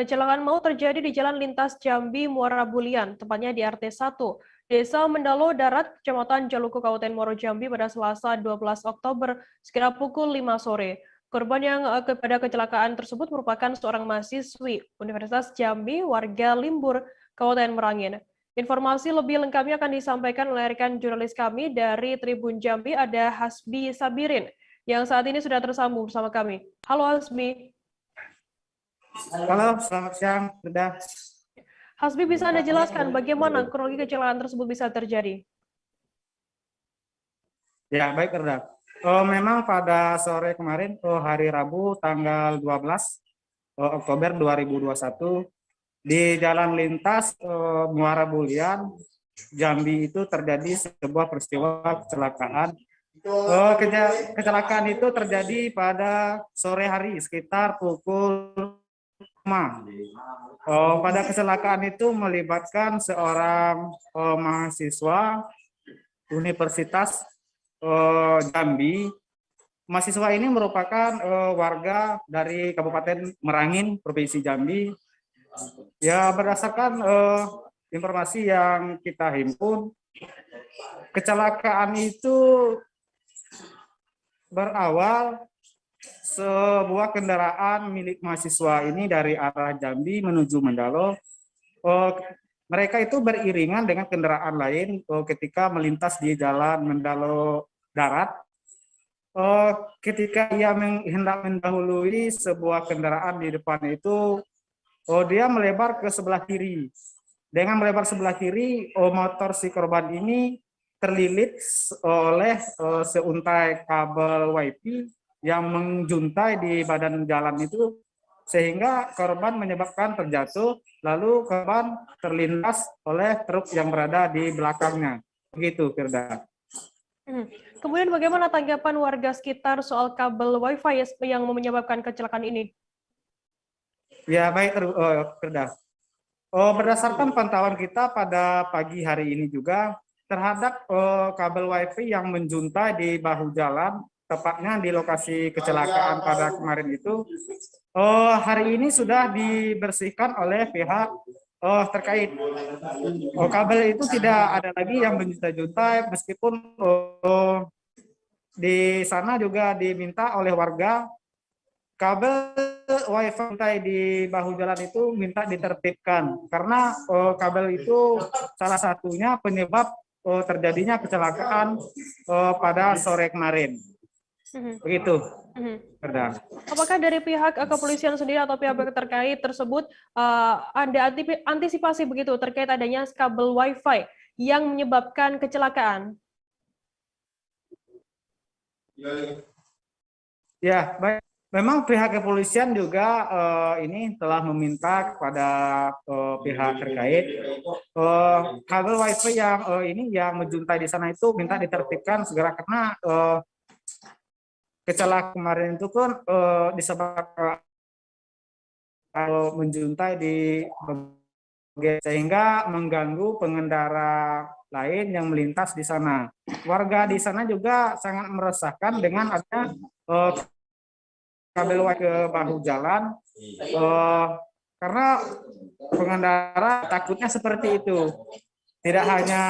Kecelakaan maut terjadi di Jalan Lintas Jambi, Muara Bulian, tepatnya di RT 1, Desa Mendalo Darat, Kecamatan Jaluku, Kabupaten Muaro Jambi pada Selasa 12 Oktober sekitar pukul 5 sore. Korban yang pada kecelakaan tersebut merupakan seorang mahasiswi Universitas Jambi, warga Limbur, Kabupaten Merangin. Informasi lebih lengkapnya akan disampaikan oleh rekan jurnalis kami dari Tribun Jambi, ada Hasbi Sabirin, yang saat ini sudah tersambung bersama kami. Halo Hasbi. Halo, selamat siang, Frida. Hasbi, bisa Anda jelaskan bagaimana kronologi kecelakaan tersebut bisa terjadi? Ya, baik, Frida. Memang pada sore kemarin, hari Rabu, tanggal 12 Oktober 2021, di Jalan Lintas Muara Bulian, Jambi itu terjadi sebuah peristiwa kecelakaan. Kecelakaan itu terjadi pada sore hari, sekitar pukul 5. Pada kecelakaan itu melibatkan seorang mahasiswa Universitas Jambi. Mahasiswa ini merupakan warga dari Kabupaten Merangin, Provinsi Jambi. Ya, berdasarkan informasi yang kita himpun, kecelakaan itu berawal sebuah kendaraan milik mahasiswa ini dari arah Jambi menuju Mendalo. Mereka itu beriringan dengan kendaraan lain ketika melintas di Jalan Mendalo Darat. Ketika ia hendak mendahului sebuah kendaraan di depan itu, dia melebar ke sebelah kiri. Dengan melebar sebelah kiri, motor si korban ini terlilit oleh seuntai kabel WiFi yang menjuntai di badan jalan itu, sehingga korban menyebabkan terjatuh, lalu korban terlindas oleh truk yang berada di belakangnya. Begitu, Firda. Kemudian bagaimana tanggapan warga sekitar soal kabel WiFi yang menyebabkan kecelakaan ini? Ya, baik, Firda. Berdasarkan pantauan kita pada pagi hari ini juga, terhadap kabel WiFi yang menjuntai di bahu jalan, tepatnya di lokasi kecelakaan pada kemarin itu, hari ini sudah dibersihkan oleh pihak terkait. Kabel itu tidak ada lagi yang menjuntai-juntai, meskipun di sana juga diminta oleh warga kabel WiFi di bahu jalan itu minta ditertibkan, karena kabel itu salah satunya penyebab terjadinya kecelakaan pada sore kemarin. Begitu. Apakah dari pihak kepolisian sendiri atau pihak terkait tersebut ada antisipasi begitu terkait adanya kabel WiFi yang menyebabkan kecelakaan? Ya, baik. Memang pihak kepolisian juga ini telah meminta kepada pihak terkait kabel WiFi yang ini yang menjuntai di sana itu minta ditertibkan segera, karena kecelakaan kemarin itu pun disebabkan menjuntai di sehingga mengganggu pengendara lain yang melintas di sana. Warga di sana juga sangat meresahkan dengan adanya kabel WiFi ke bahu jalan, karena pengendara takutnya seperti itu. Tidak hanya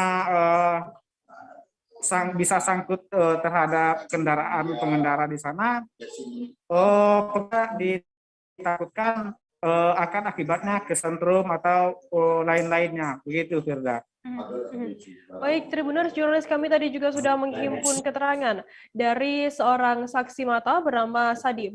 bisa sangkut terhadap kendaraan pengendara di sana, ditakutkan akan akibatnya kesentrum atau lain-lainnya. Begitu, Firda. Baik, Tribuners, jurnalis kami tadi juga sudah menghimpun keterangan dari seorang saksi mata bernama Sadi.